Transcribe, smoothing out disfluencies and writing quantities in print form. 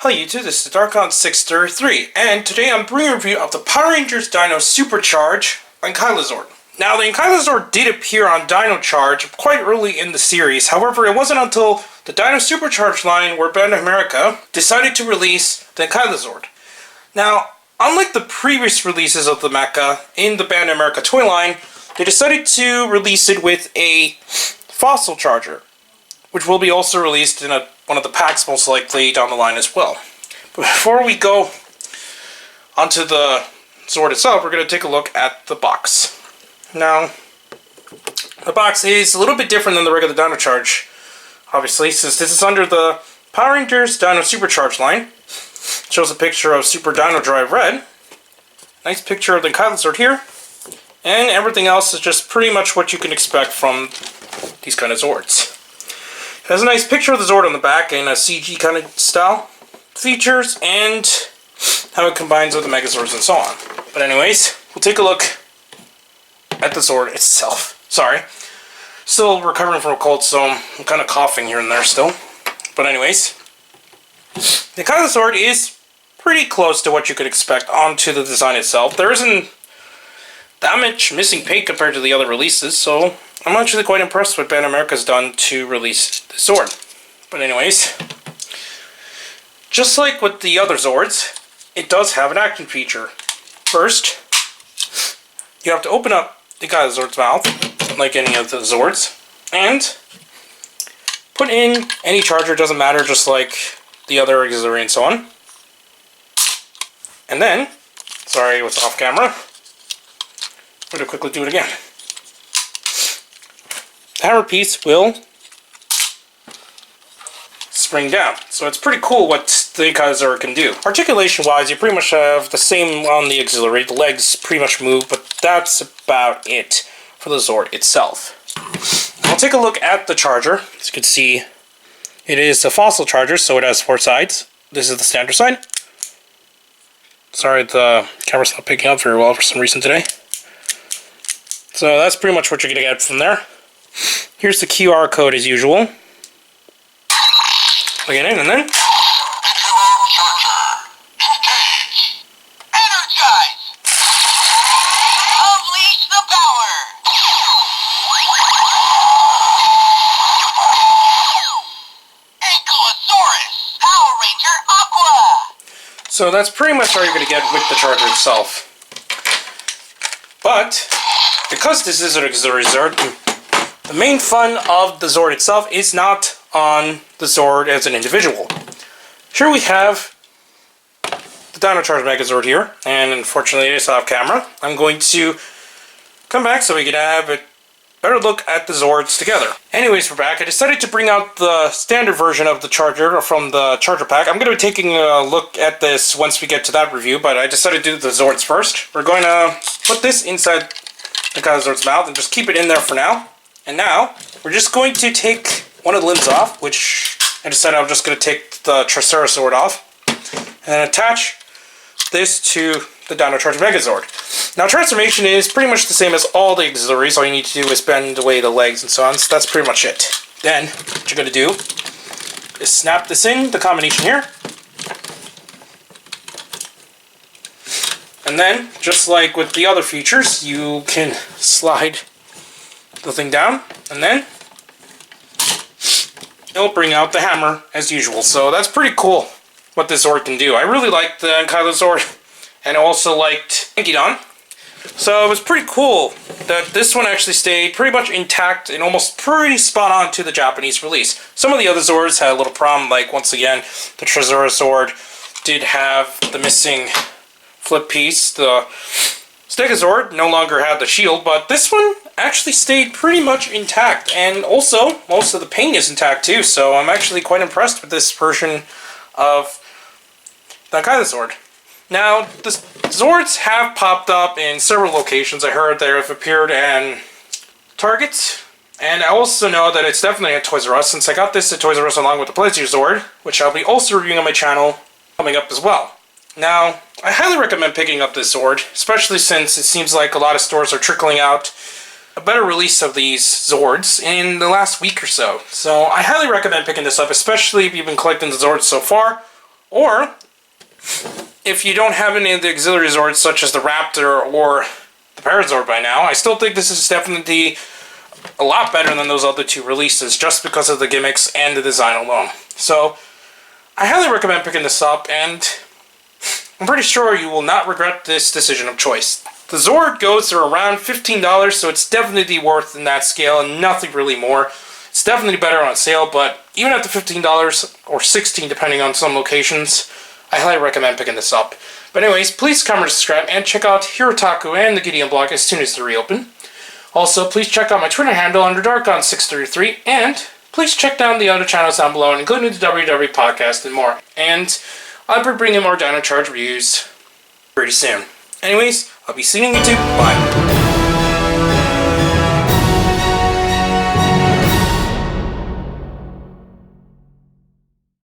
Hi YouTube, this is Darkon633, and today I'm bringing a review of the Power Rangers Dino Supercharge Ankylo Zord. Now, the Ankylo Zord did appear on Dino Charge quite early in the series. However, it wasn't until the Dino Supercharge line where Bandai America decided to release the Ankylo Zord. Now, unlike the previous releases of the mecha in the Bandai America toy line, they decided to release it with a fossil charger, which will be also released in one of the packs most likely down the line as well. But before we go onto the Zord itself, we're going to take a look at the box. Now, the box is a little bit different than the regular Dino Charge, obviously, since this is under the Power Rangers Dino Supercharge line. It shows a picture of Super Dino Drive Red. Nice picture of the Ankylo Zord here. And everything else is just pretty much what you can expect from these kind of Zords. It has a nice picture of the Zord on the back in a CG kind of style. Features and how it combines with the Megazords and so on. But anyways, we'll take a look at the Zord itself. Sorry. Still recovering from a cold, so I'm kind of coughing here and there still. But anyways, the Ankylo Zord is pretty close to what you could expect onto the design itself. There isn't that much missing paint compared to the other releases, so I'm actually quite impressed with what Bandai America's done to release the Zord. But anyways, just like with the other Zords, it does have an action feature. First, you have to open up the Ankylo Zord's mouth, like any of the Zords, and put in any charger, doesn't matter, just like the other auxiliary and so on. And then, sorry it was off camera, I'm going to quickly do it again. The hammer piece will spring down. So it's pretty cool what the Ankylo Zord can do. Articulation wise, you pretty much have the same on the auxiliary. The legs pretty much move, but that's about it for the Zord itself. I'll take a look at the charger. As you can see, it is a fossil charger, so it has 4 sides. This is the standard side. Sorry, the camera's not picking up very well for some reason today. So that's pretty much what you're going to get from there. Here's the QR code as usual. Plug it in and then Charger, engage, energize, unleash the power. Ankylosaurus, Power Ranger Aqua. so that's pretty much all you're going to get with the charger itself. But because this is an auxiliary Zord, the main fun of the Zord itself is not on the Zord as an individual. Here we have the Dino Charge Megazord here, and unfortunately it's off camera. I'm going to come back so we can have a better look at the Zords together. Anyways, we're back. I decided to bring out the standard version of the charger from the charger pack. I'm going to be taking a look at this once we get to that review, but I decided to do the Zords first. We're going to put this inside the Ankylo Zord's mouth and just keep it in there for now. And now, we're just going to take one of the limbs off, which I decided I'm just going to take the Triceratops Zord off, and attach this to the Dino Charge Megazord. Now, transformation is pretty much the same as all the auxiliaries. All you need to do is bend away the legs and so on, so that's pretty much it. Then, what you're going to do is snap this in, the combination here. And then, just like with the other features, you can slide the thing down, and then it'll bring out the hammer as usual. So that's pretty cool what this Zord can do. I really liked the Ankylo Zord, and I also liked Ankylo. So it was pretty cool that this one actually stayed pretty much intact and almost pretty spot on to the Japanese release. Some of the other Zords had a little problem, like once again, the Triceratops Zord did have the missing flip piece. The Stegazord no longer had the shield, but this one actually stayed pretty much intact, and also most of the paint is intact too, so I'm actually quite impressed with this version of the Ankylo Zord. Now, the Zords have popped up in several locations. I heard they have appeared in Target, and I also know that it's definitely at Toys R Us, since I got this at Toys R Us along with the Pleasure Zord, which I'll be also reviewing on my channel coming up as well. Now, I highly recommend picking up this Zord, especially since it seems like a lot of stores are trickling out a better release of these Zords in the last week or so. So I highly recommend picking this up, especially if you've been collecting the Zords so far, Or, if you don't have any of the auxiliary Zords, such as the Raptor or the Parazord by now, I still think this is definitely a lot better than those other two releases, just because of the gimmicks and the design alone. So, I highly recommend picking this up, and I'm pretty sure you will not regret this decision of choice. The Zord goes for around $15, so it's definitely worth in that scale, and nothing really more. It's definitely better on sale, but even at the $15 or $16 depending on some locations, I highly recommend picking this up. But anyways, please comment, subscribe, and check out Hirotaku and the Gideon blog as soon as they reopen. Also, please check out my Twitter handle under Darkon633, and please check down the other channels down below, including the WW podcast and more. And I'll be bringing more Dino Charge reviews pretty soon. Anyways, I'll be seeing you on YouTube. Bye.